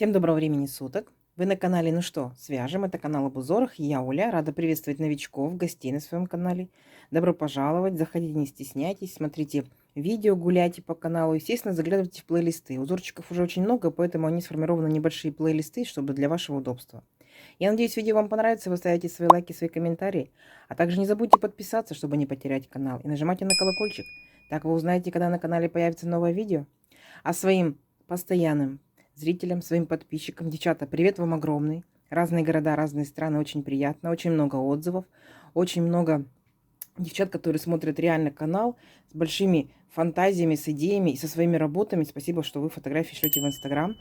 Всем доброго времени суток! Вы на канале «Ну что, свяжем?» Это канал об узорах. Я Оля, рада приветствовать новичков, гостей на своем канале. Добро пожаловать, заходите, не стесняйтесь, смотрите видео, гуляйте по каналу. Естественно, заглядывайте в плейлисты. Узорчиков уже очень много, поэтому они сформированы небольшие плейлисты, чтобы для вашего удобства. Я надеюсь, видео вам понравится, вы ставите свои лайки, свои комментарии. А также не забудьте подписаться, чтобы не потерять канал. И нажимайте на колокольчик. Так вы узнаете, когда на канале появится новое видео. А своим постоянным зрителям, своим подписчикам. Девчата, привет вам огромный. Разные города, разные страны, очень приятно. Очень много отзывов, очень много девчат, которые смотрят реально канал с большими фантазиями, с идеями и со своими работами. Спасибо, что вы фотографии шлете в Инстаграм.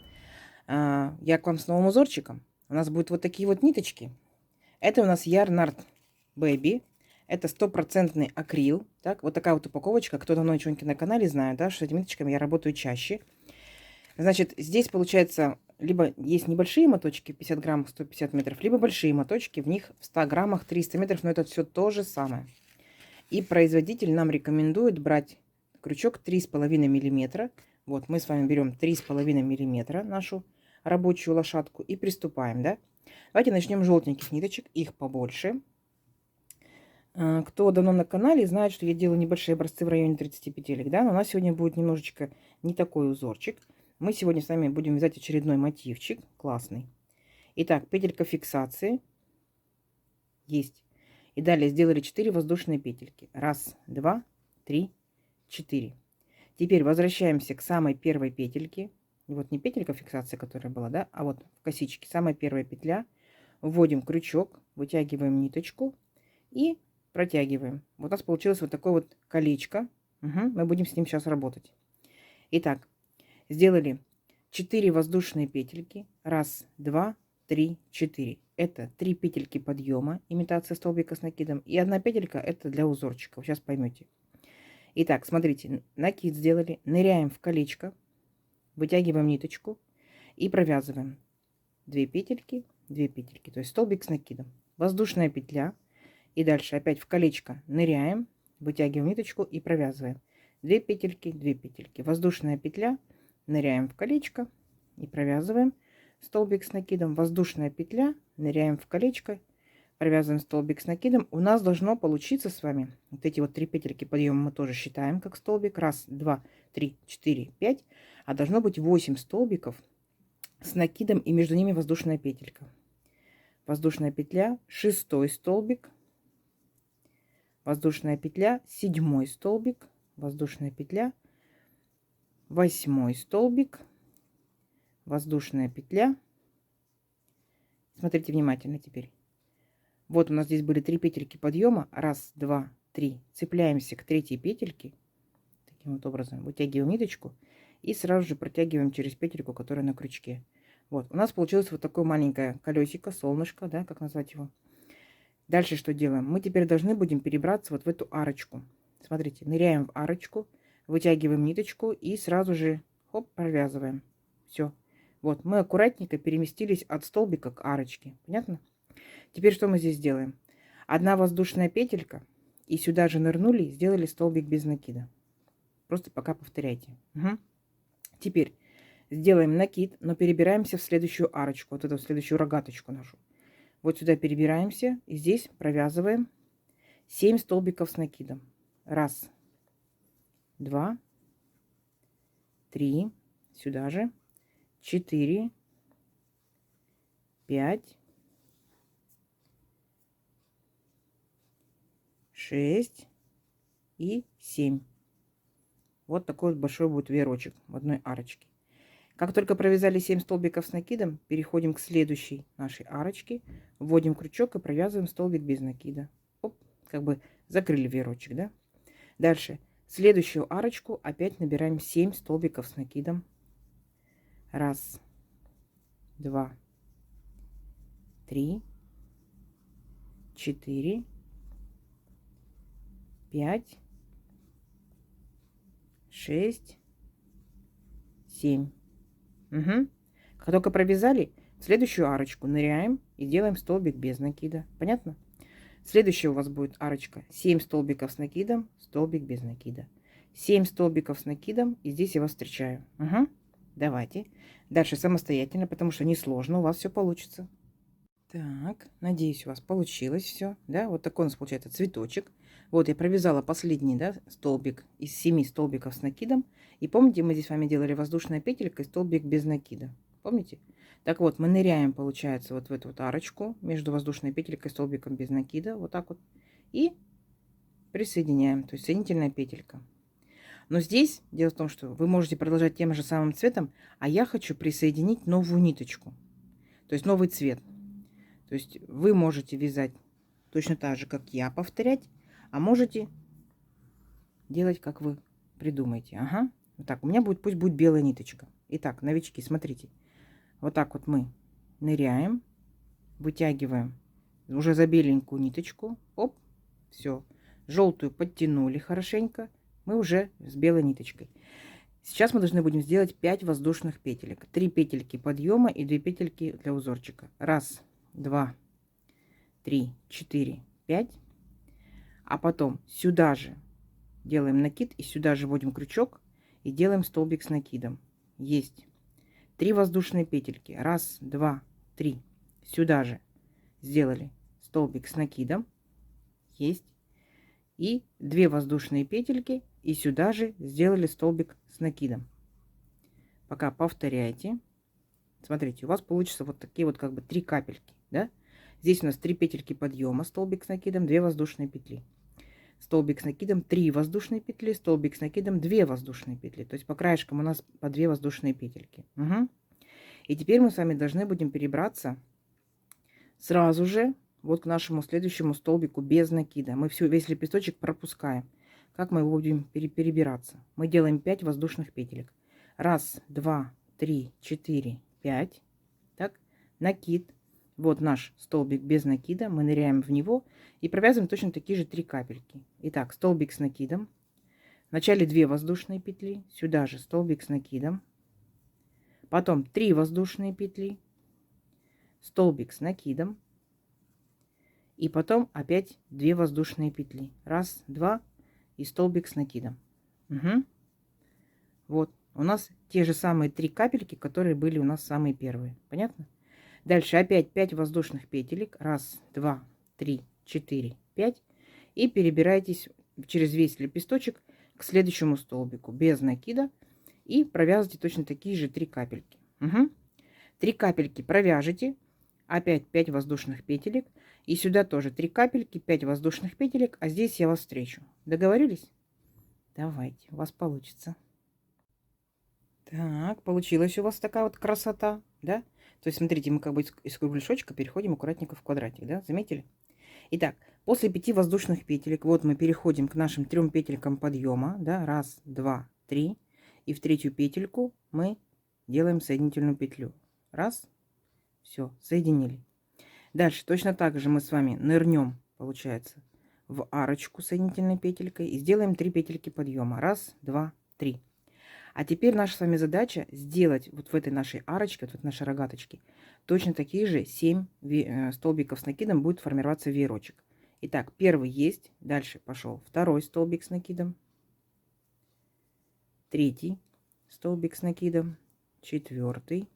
Я к вам с новым узорчиком. У нас будут вот такие вот ниточки. Это у нас Yarn Art Baby. Это стопроцентный акрил. Так, вот такая вот упаковочка. Кто давно девчонки на канале знает, да, что с этими ниточками я работаю чаще. Значит, здесь получается, либо есть небольшие моточки, 50 граммов, 150 метров, либо большие моточки, в них в 100 граммах 300 метров, но это все то же самое. И производитель нам рекомендует брать крючок 3,5 миллиметра. Вот, мы с вами берем 3,5 миллиметра нашу рабочую лошадку и приступаем, да. Давайте начнем с желтеньких ниточек, их побольше. Кто давно на канале, знает, что я делаю небольшие образцы в районе 30 петелек, да, но у нас сегодня будет немножечко не такой узорчик. Мы сегодня с вами будем вязать очередной мотивчик, классный. Итак, петелька фиксации есть. И далее сделали 4 воздушные петельки. 1, 2, 3, 4. Теперь возвращаемся к самой первой петельке. Вот не петелька фиксации, которая была, да, а вот в косичке самая первая петля. Вводим крючок, вытягиваем ниточку и протягиваем. Вот у нас получилось вот такое вот колечко. Мы будем с ним сейчас работать. Итак, сделали 4 воздушные петельки. 1, 2, 3, 4. Это 3 петельки подъема, имитация столбика с накидом. И 1 петелька это для узорчиков. Сейчас поймете. Итак, смотрите, накид сделали. Ныряем в колечко. Вытягиваем ниточку и провязываем 2 петельки, 2 петельки. То есть столбик с накидом. Воздушная петля. И дальше опять в колечко ныряем, вытягиваем ниточку и провязываем 2 петельки, 2 петельки. Воздушная петля, ныряем в колечко и провязываем столбик с накидом. Воздушная петля, ныряем в колечко, провязываем столбик с накидом. У нас должно получиться с вами вот эти вот 3 петельки подъема мы тоже считаем как столбик. 1, 2, 3, 4, 5. А должно быть 8 столбиков с накидом и между ними воздушная петелька. Воздушная петля, 6 столбик. Воздушная петля, 7 столбик, воздушная петля, 8 столбик, воздушная петля. Смотрите внимательно теперь. Вот у нас здесь были 3 петельки подъема. 1, 2, 3. Цепляемся к 3 петельке. Таким вот образом вытягиваем ниточку и сразу же протягиваем через петельку, которая на крючке. Вот у нас получилось вот такое маленькое колесико, солнышко, да, как назвать его. Дальше что делаем? Мы теперь должны будем перебраться вот в эту арочку. Смотрите, ныряем в арочку, вытягиваем ниточку и сразу же хоп, провязываем. Все. Вот, мы аккуратненько переместились от столбика к арочке. Понятно? Теперь что мы здесь делаем? 1 воздушная петелька. И сюда же нырнули, сделали столбик без накида. Просто пока повторяйте. Теперь сделаем накид, но перебираемся в следующую арочку. Вот эту следующую рогаточку нашу. Вот сюда перебираемся и здесь провязываем 7 столбиков с накидом. 1, 2, 3, сюда же, 4, 5, 6 и 7. Вот такой вот большой будет веерочек в одной арочке. Как только провязали 7 столбиков с накидом, переходим к следующей нашей арочке, вводим крючок и провязываем столбик без накида. Оп, как бы закрыли веерочек, да? Дальше следующую арочку опять набираем 7 столбиков с накидом. 1, 2, 3, 4, 5, 6, 7. Как только провязали, в следующую арочку ныряем и делаем столбик без накида. Понятно? Следующая у вас будет арочка. 7 столбиков с накидом, столбик без накида. 7 столбиков с накидом, и здесь я вас встречаю. Давайте. Дальше самостоятельно, потому что несложно, у вас все получится. Так, надеюсь, у вас получилось все, да? Вот такой у нас получается цветочек. Вот я провязала последний, да, столбик из 7 столбиков с накидом. И помните, мы здесь с вами делали воздушная петелька и столбик без накида. Помните? Так вот, мы ныряем, получается, вот в эту вот арочку между воздушной петелькой и столбиком без накида. Вот так вот. И присоединяем, то есть соединительная петелька. Но здесь дело в том, что вы можете продолжать тем же самым цветом, а я хочу присоединить новую ниточку, то есть новый цвет. То есть вы можете вязать точно так же, как я, повторять, а можете делать, как вы придумаете. Ага. Вот так. У меня будет, пусть будет белая ниточка. Итак, новички, смотрите. Вот так вот мы ныряем, вытягиваем уже за беленькую ниточку. Оп, все. Желтую подтянули хорошенько. Мы уже с белой ниточкой. Сейчас мы должны будем сделать 5 воздушных петелек. 3 петельки подъема и 2 петельки для узорчика. Раз, 2, 3, 4, 5. А потом сюда же делаем накид и сюда же вводим крючок и делаем столбик с накидом. Есть 3 воздушные петельки. Раз, 2, 3. Сюда же сделали столбик с накидом. Есть. И 2 воздушные петельки и сюда же сделали столбик с накидом. Пока повторяйте. Смотрите, у вас получится вот такие вот как бы 3 капельки, да? Здесь у нас 3 петельки подъема, столбик с накидом, 2 воздушные петли. Столбик с накидом, 3 воздушные петли, столбик с накидом, 2 воздушные петли. То есть по краешкам у нас по 2 воздушные петельки. Угу. И теперь мы с вами должны будем перебраться сразу же вот к нашему следующему столбику без накида. Мы весь лепесточек пропускаем. Как мы его будем перебираться? Мы делаем 5 воздушных петелек. Раз, 2, 3, 4, 5. Так, накид. Вот наш столбик без накида. Мы ныряем в него и провязываем точно такие же 3 капельки. Итак, столбик с накидом. Вначале 2 воздушные петли. Сюда же столбик с накидом. Потом 3 воздушные петли. Столбик с накидом. И потом опять 2 воздушные петли. Раз, 2 и столбик с накидом. Угу. Вот. У нас те же самые 3 капельки, которые были у нас самые первые. Понятно? Дальше опять 5 воздушных петелек. Раз, 2, 3, 4, 5. И перебирайтесь через весь лепесточек к следующему столбику без накида. И провязывайте точно такие же 3 капельки. Угу. 3 капельки провяжите. Опять 5 воздушных петелек. И сюда тоже 3 капельки, 5 воздушных петелек. А здесь я вас встречу. Договорились? Давайте, у вас получится. Так, получилась у вас такая вот красота, да? То есть, смотрите, мы как бы из кругляшочка переходим аккуратненько в квадратик, да? Заметили? Итак, после 5 воздушных петелек, вот мы переходим к нашим 3 петелькам подъема, да? Раз, 2, 3. И в третью петельку мы делаем соединительную петлю. Раз, все, соединили. Дальше точно так же мы с вами нырнем, получается, в арочку соединительной петелькой и сделаем 3 петельки подъема. Раз, 2, 3. А теперь наша с вами задача сделать вот в этой нашей арочке, вот в нашей рогаточке, точно такие же 7 столбиков с накидом будет формироваться веерочек. Итак, первый есть, дальше пошел второй столбик с накидом, третий столбик с накидом, четвертый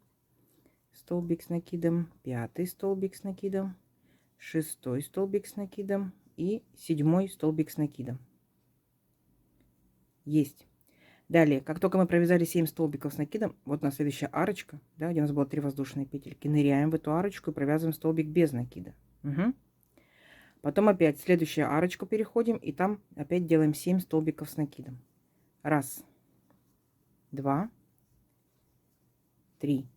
столбик с накидом, пятый столбик с накидом, шестой столбик с накидом и седьмой столбик с накидом. Есть. Далее, как только мы провязали 7 столбиков с накидом, вот у нас следующая арочка, да, где у нас было 3 воздушные петельки, ныряем в эту арочку и провязываем столбик без накида. Угу. Потом опять следующую арочку переходим и там опять делаем 7 столбиков с накидом. Раз, 2, 3,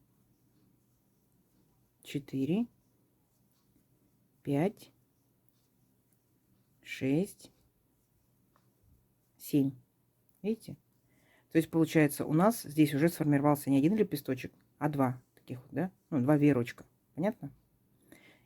4, 5, 6, 7. Видите? То есть получается у нас здесь уже сформировался не один лепесточек, а 2 таких вот, да? Ну, 2 веерочка. Понятно?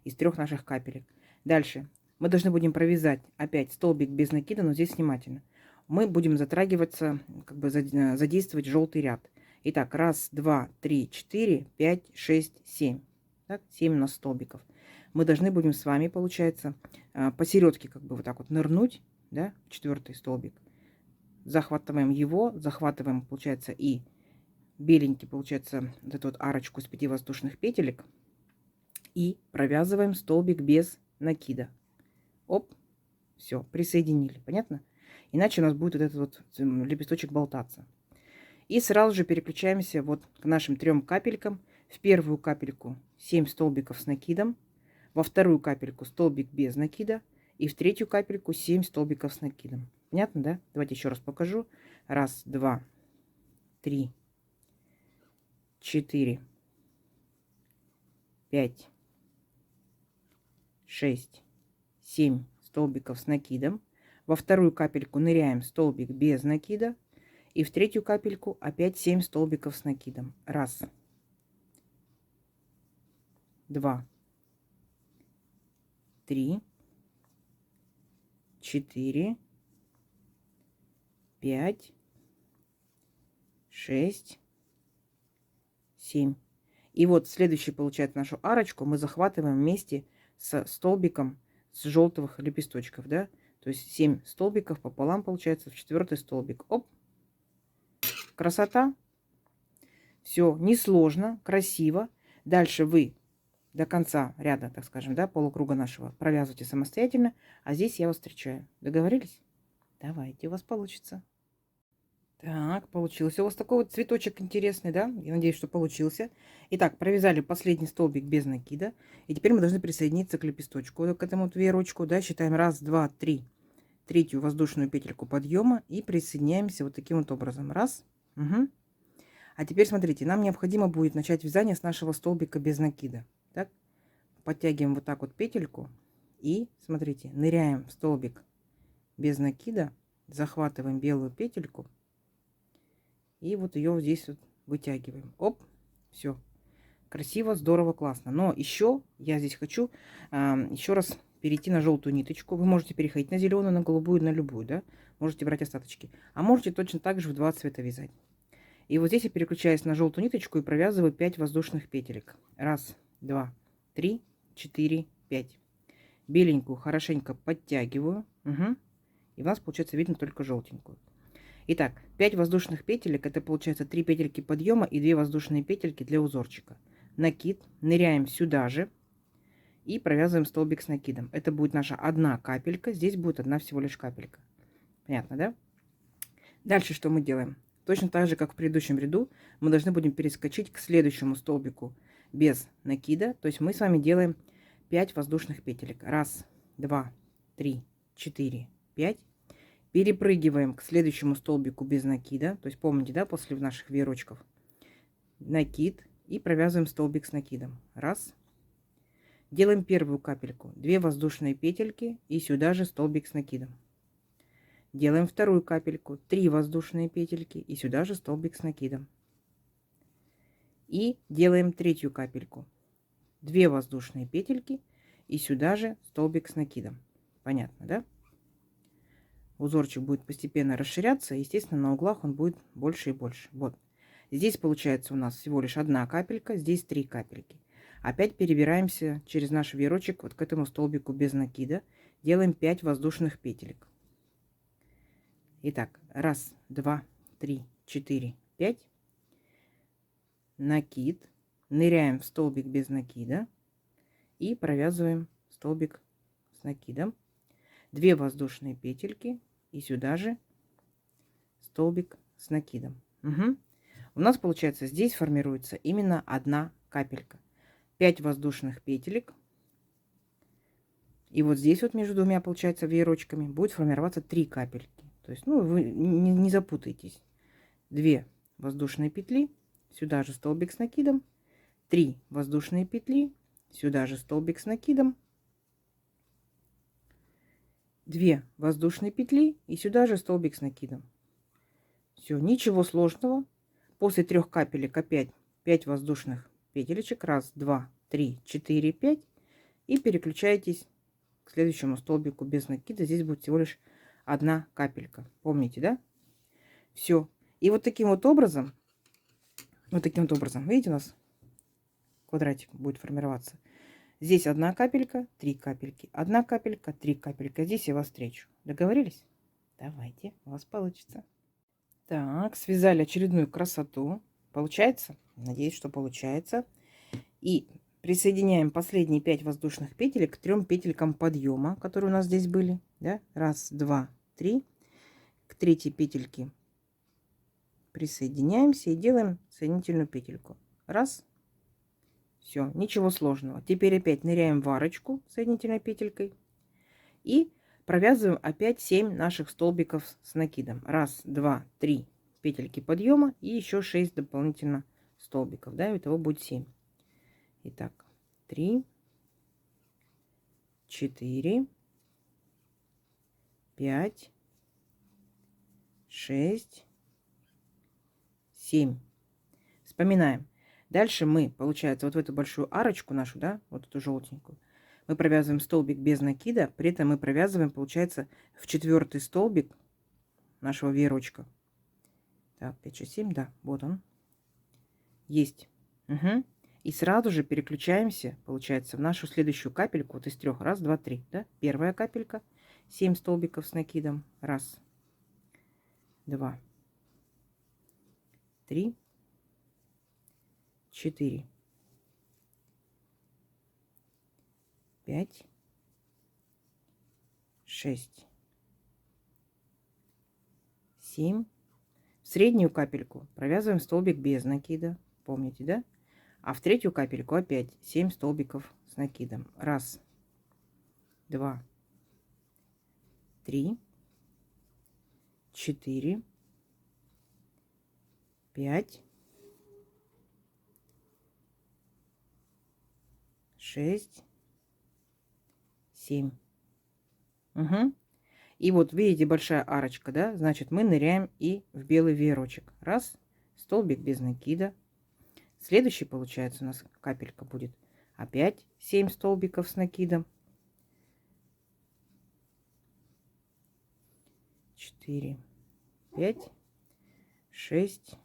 Из 3 наших капелек. Дальше мы должны будем провязать опять столбик без накида, но здесь внимательно. Мы будем затрагиваться, как бы задействовать желтый ряд. Итак, раз, 2, 3, 4, 5, 6, 7. Так, 7 у нас столбиков. Мы должны будем с вами, получается, посередке как бы вот так вот нырнуть, да, в 4-й столбик. Захватываем его, захватываем, получается, и беленький, получается, вот эту вот арочку из 5 воздушных петелек и провязываем столбик без накида. Оп, все, присоединили, понятно? Иначе у нас будет вот этот вот лепесточек болтаться. И сразу же переключаемся вот к нашим 3 капелькам. В первую капельку 7 столбиков с накидом, во вторую капельку столбик без накида и в третью капельку 7 столбиков с накидом. Понятно, да? Давайте еще раз покажу. 1, 2, 3, 4, 5, 6, 7 столбиков с накидом. Во вторую капельку ныряем столбик без накида. И в третью капельку опять 7 столбиков с накидом. 1, 2, 3, 4, 5, 6, 7. И вот следующий, получается, нашу арочку мы захватываем вместе с столбиком с желтых лепесточков, да? То есть 7 столбиков пополам получается в 4-й столбик. Оп! Красота! Все несложно, красиво. Дальше вы до конца ряда, так скажем, да, полукруга нашего провязывайте самостоятельно, а здесь я вас встречаю. Договорились? Давайте, у вас получится. Так, получился у вас такой вот цветочек интересный, да? Я надеюсь, что получился. Итак, провязали последний столбик без накида. И теперь мы должны присоединиться к лепесточку, к этому вот веерочку, да? Считаем 1, 2, 3. Третью воздушную петельку подъема и присоединяемся вот таким вот образом. Раз. Угу. А теперь смотрите, нам необходимо будет начать вязание с нашего столбика без накида. Так? Подтягиваем вот так вот петельку и, смотрите, ныряем в столбик без накида, захватываем белую петельку и вот ее вот здесь вот вытягиваем. Оп, все. Красиво, здорово, классно. Но еще я здесь хочу еще раз перейти на желтую ниточку. Вы можете переходить на зеленую, на голубую, на любую, да? Можете брать остаточки. А можете точно так же в 2 цвета вязать. И вот здесь я переключаюсь на желтую ниточку и провязываю 5 воздушных петелек. 1, 2, 3, 4, 5. Беленькую хорошенько подтягиваю. Угу. И у нас получается видно только желтенькую. Итак, 5 воздушных петелек, это получается 3 петельки подъема и 2 воздушные петельки для узорчика. Накид, ныряем сюда же и провязываем столбик с накидом. Это будет наша одна капелька, здесь будет одна всего лишь капелька. Понятно, да? Дальше что мы делаем? Точно так же, как в предыдущем ряду, мы должны будем перескочить к следующему столбику без накида. То есть мы с вами делаем 5 воздушных петелек. 1, 2, 3, 4, 5. Перепрыгиваем к следующему столбику без накида. То есть помните, да, после наших веерочков. Накид и провязываем столбик с накидом. 1. Делаем первую капельку. 2 воздушные петельки и сюда же столбик с накидом. Делаем вторую капельку. 3 воздушные петельки и сюда же столбик с накидом. И делаем третью капельку. 2 воздушные петельки и сюда же столбик с накидом. Понятно, да? Узорчик будет постепенно расширяться, естественно, на углах он будет больше и больше. Вот. Здесь получается у нас всего лишь 1 капелька, здесь 3 капельки. Опять перебираемся через наш веерочек вот к этому столбику без накида. Делаем 5 воздушных петелек. Итак, 1, 2, 3, 4, 5. Накид. Ныряем в столбик без накида и провязываем столбик с накидом. 2 воздушные петельки и сюда же столбик с накидом. Угу. У нас получается здесь формируется именно 1 капелька. 5 воздушных петелек. И вот здесь вот между двумя, получается, веерочками будет формироваться 3 капельки. То есть, ну, вы не запутайтесь. 2 воздушные петли, сюда же столбик с накидом. 3 воздушные петли, сюда же столбик с накидом. 2 воздушные петли и сюда же столбик с накидом. Все, ничего сложного. После 3 капелек опять 5 воздушных петелечек. 1, 2, 3, 4, 5. И переключаетесь к следующему столбику без накида. Здесь будет всего лишь 1 капелька. Помните, да? Все. И вот таким вот образом, видите, у нас квадратик будет формироваться. Здесь 1 капелька, 3 капельки, 1 капелька, 3 капелька. Здесь я вас встречу. Договорились? Давайте, у вас получится. Так, связали очередную красоту. Получается? Надеюсь, что получается. И присоединяем последние 5 воздушных петелек к 3 петелькам подъема, которые у нас здесь были. Да? Раз, два, три. К третьей петельке присоединяемся и делаем соединительную петельку. Раз. Все, ничего сложного. Теперь опять ныряем в арочку соединительной петелькой и провязываем опять 7 наших столбиков с накидом. Раз, два, три петельки подъема и еще 6 дополнительно столбиков. Да, итого будет 7. Итак, 3, 4, 5, 6, 7. Вспоминаем. Дальше мы, получается, вот в эту большую арочку нашу, да, вот эту желтенькую, мы провязываем столбик без накида, при этом мы провязываем, получается, в 4-й столбик нашего веерочка. Так, 5, 6, 7, да, вот он. Есть. Угу. И сразу же переключаемся, получается, в нашу следующую капельку, вот из 3. Раз, два, три, да. Первая капелька, 7 столбиков с накидом. Раз, два, три, 4, 5, 6, 7. В среднюю капельку провязываем столбик без накида. Помните, да? А в 3-ю капельку опять 7 столбиков с накидом. Раз, два, три, 4, 5, 6, 7. Угу. И вот видите, большая арочка, да? Значит, мы ныряем и в белый веерочек. Раз, столбик без накида. Следующий, получается, у нас капелька будет опять 7 столбиков с накидом. 4, 5, 6.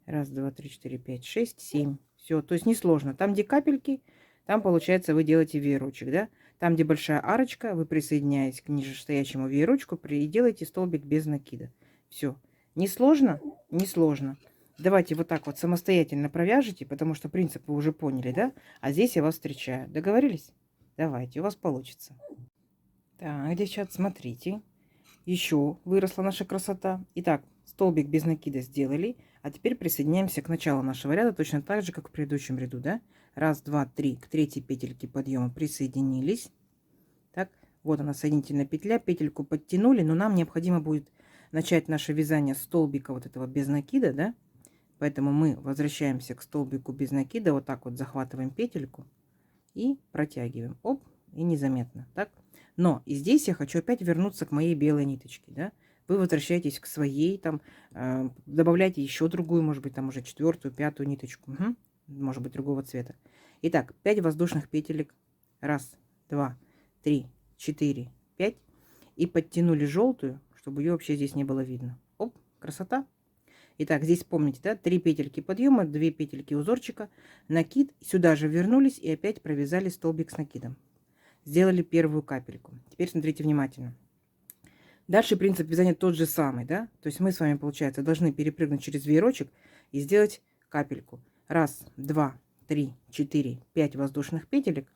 Раз, два, три, 4, 5, 6, 7. Все, то есть несложно. Там, где капельки, там, получается, вы делаете веерочек, да? Там, где большая арочка, вы присоединяетесь к нижестоящему веерочку и делаете столбик без накида. Все. Несложно? Несложно. Давайте вот так вот самостоятельно провяжите, потому что принцип вы уже поняли, да? А здесь я вас встречаю. Договорились? Давайте, у вас получится. Так, девчат, смотрите. Еще выросла наша красота. Итак, столбик без накида сделали. А теперь присоединяемся к началу нашего ряда, точно так же, как в предыдущем ряду, да? Раз, два, три, к 3-й петельке подъема присоединились. Так, вот она соединительная петля, петельку подтянули, но нам необходимо будет начать наше вязание столбика вот этого без накида, да? Поэтому мы возвращаемся к столбику без накида, вот так вот захватываем петельку и протягиваем. Оп, и незаметно, так? Но и здесь я хочу опять вернуться к моей белой ниточке, да? Вы возвращаетесь к своей, там, добавляйте еще другую, может быть, там уже 4-ю, 5-ю ниточку, угу. Может быть, другого цвета. Итак, 5 воздушных петелек. Раз, два, три, 4, 5. И подтянули желтую, чтобы ее вообще здесь не было видно. Оп, красота. Итак, здесь помните, да, 3 петельки подъема, 2 петельки узорчика, накид. Сюда же вернулись и опять провязали столбик с накидом. Сделали первую капельку. Теперь смотрите внимательно. Дальше принцип вязания тот же самый, да? То есть мы с вами, получается, должны перепрыгнуть через веерочек и сделать капельку. Раз, два, три, 4, 5 воздушных петелек.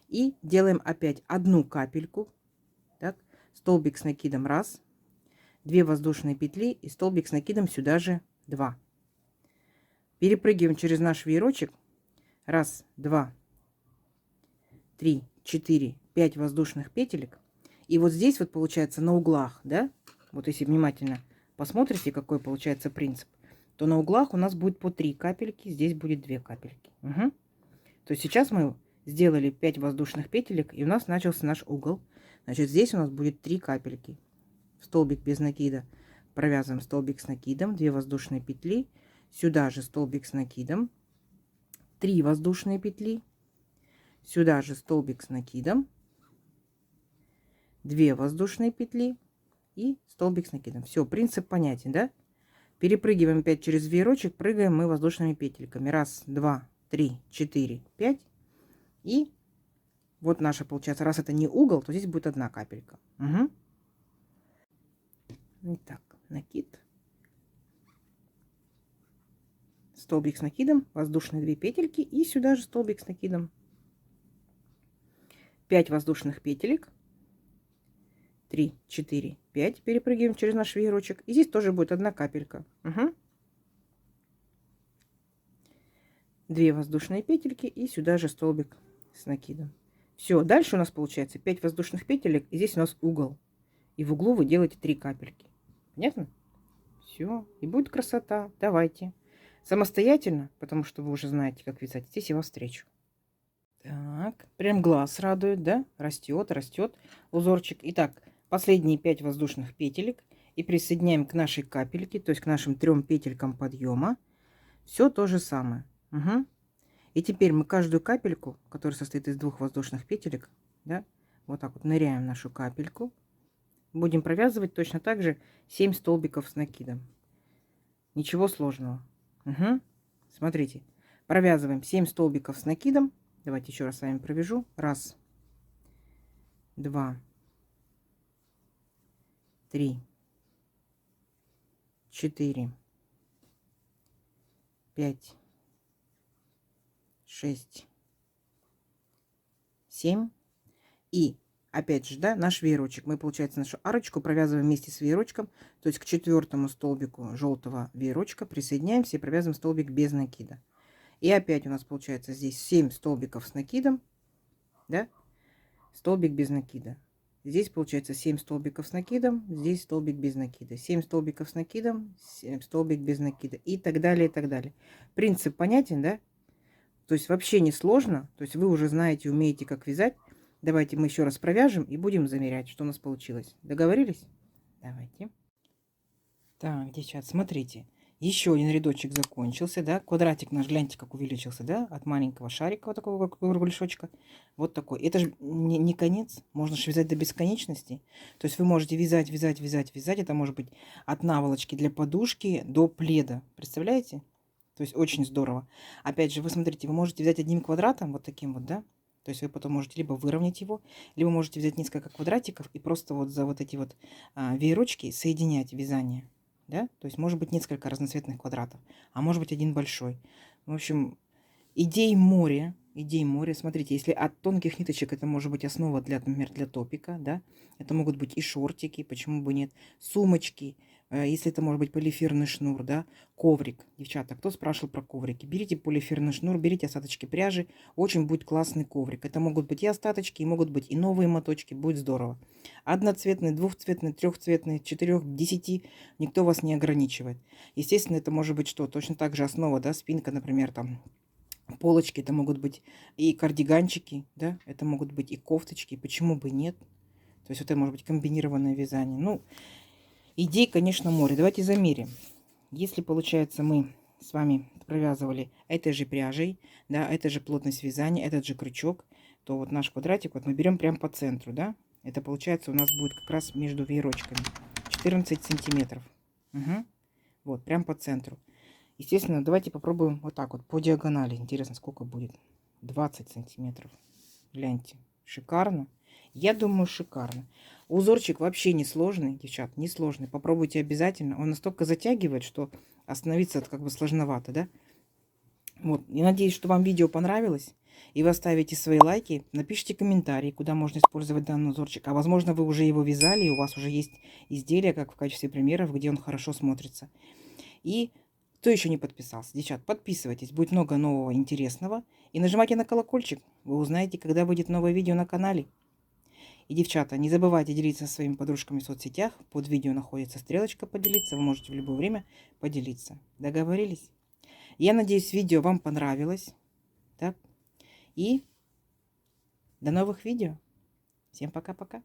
И делаем опять одну капельку. Так, столбик с накидом раз, 2 воздушные петли и столбик с накидом сюда же 2. Перепрыгиваем через наш веерочек. Раз, два, 3, 4, 5 воздушных петелек. И вот здесь вот получается на углах, да, вот если внимательно посмотрите, какой получается принцип, то на углах у нас будет по 3 капельки, здесь будет 2 капельки. Угу. То есть сейчас мы сделали 5 воздушных петелек, и у нас начался наш угол. Значит, здесь у нас будет 3 капельки. Столбик без накида провязываем столбик с накидом, 2 воздушные петли, сюда же столбик с накидом, 3 воздушные петли, сюда же столбик с накидом, 2 воздушные петли и столбик с накидом. Все, принцип понятен, да? Перепрыгиваем опять через веерочек, прыгаем мы воздушными петельками. Раз, два, 3, 4, 5. И вот наша, получается, раз это не угол, то здесь будет 1 капелька. Угу. Итак, накид. столбик с накидом, воздушные 2 петельки и сюда же столбик с накидом. 5 воздушных петелек. 3, 4, 5. Перепрыгиваем через наш веерочек. И здесь тоже будет 1 капелька. Угу. 2 воздушные петельки и сюда же столбик с накидом. Все, дальше у нас получается 5 воздушных петелек, и здесь у нас угол. И в углу вы делаете 3 капельки. Понятно? Все, и будет красота. Давайте. Самостоятельно, потому что вы уже знаете, как вязать. Здесь я вас встречу. Так, прям глаз радует, да? Растет, растет узорчик. Итак, последние 5 воздушных петелек. И присоединяем к нашей капельке, то есть к нашим 3 петелькам подъема. Все то же самое. Угу. И теперь мы каждую капельку, которая состоит из 2 воздушных петелек, да, вот так вот ныряем в нашу капельку. Будем провязывать точно так же 7 столбиков с накидом. Ничего сложного. Угу. Смотрите, провязываем 7 столбиков с накидом. Давайте еще раз с вами провяжу. 1, 2, 3, 4, 5, 6, 7. И опять же, да, наш веерочек. Мы, получается, нашу арочку провязываем вместе с веерочком. То есть к 4 столбику желтого веерочка присоединяемся и провязываем столбик без накида. И опять у нас получается здесь 7 столбиков с накидом, да, столбик без накида. Здесь получается 7 столбиков с накидом, здесь столбик без накида. 7 столбиков с накидом, 7 столбик без накида. И так далее, и так далее. Принцип понятен, да? То есть вообще не сложно. То есть вы уже знаете, умеете, как вязать. Давайте мы еще раз провяжем и будем замерять, что у нас получилось. Договорились? Давайте. Так, девчат, смотрите. Еще один рядочек закончился, да. Квадратик наш, гляньте, как увеличился, да. От маленького шарика, вот такого кругляшочка. Вот такой. Это же не конец. Можно же вязать до бесконечности. То есть вы можете вязать, вязать, вязать, вязать. Это может быть от наволочки для подушки до пледа. Представляете? То есть очень здорово. Опять же, вы смотрите, вы можете взять одним квадратом, вот таким вот, да. То есть вы потом можете либо выровнять его, либо можете взять несколько квадратиков и просто вот за вот эти вот веерочки соединять вязание. Да? То есть может быть несколько разноцветных квадратов, а может быть один большой. В общем, идей море. Идей море. Смотрите, если от тонких ниточек это может быть основа для, например, для топика, да, это могут быть и шортики, почему бы нет, сумочки, если это может быть полиэфирный шнур, да, коврик. Девчата, кто спрашивал про коврики? Берите полиэфирный шнур, берите остаточки пряжи, очень будет классный коврик. Это могут быть и остаточки, и могут быть и новые моточки, будет здорово. Одноцветный, двухцветный, трехцветный, 4, 10, никто вас не ограничивает. Естественно, это может быть что? Точно так же основа, да, спинка, например, там, полочки, это могут быть и кардиганчики, да, это могут быть и кофточки, почему бы нет. То есть это может быть комбинированное вязание. Ну, идей, конечно, море. Давайте замерим. Если, получается, мы с вами провязывали этой же пряжей, да, этой же плотность вязания, этот же крючок, то вот наш квадратик вот мы берем прямо по центру, да. Это получается у нас будет как раз между веерочками 14 сантиметров. Угу. Вот, прям по центру. Естественно, давайте попробуем вот так вот по диагонали. Интересно, сколько будет? 20 сантиметров. Гляньте, шикарно. Я думаю, шикарно. Узорчик вообще не сложный, девчат, не сложный. Попробуйте обязательно. Он настолько затягивает, что остановиться это как бы сложновато, да? Вот, я надеюсь, что вам видео понравилось. И вы оставите свои лайки, напишите комментарии, куда можно использовать данный узорчик. А возможно, вы уже его вязали, и у вас уже есть изделие, как в качестве примеров, где он хорошо смотрится. И кто еще не подписался? Девчат, подписывайтесь, будет много нового интересного. И нажимайте на колокольчик, вы узнаете, когда выйдет новое видео на канале. И, девчата, не забывайте делиться со своими подружками в соцсетях. Под видео находится стрелочка «Поделиться». Вы можете в любое время поделиться. Договорились? Я надеюсь, видео вам понравилось. Так? И до новых видео. Всем пока-пока.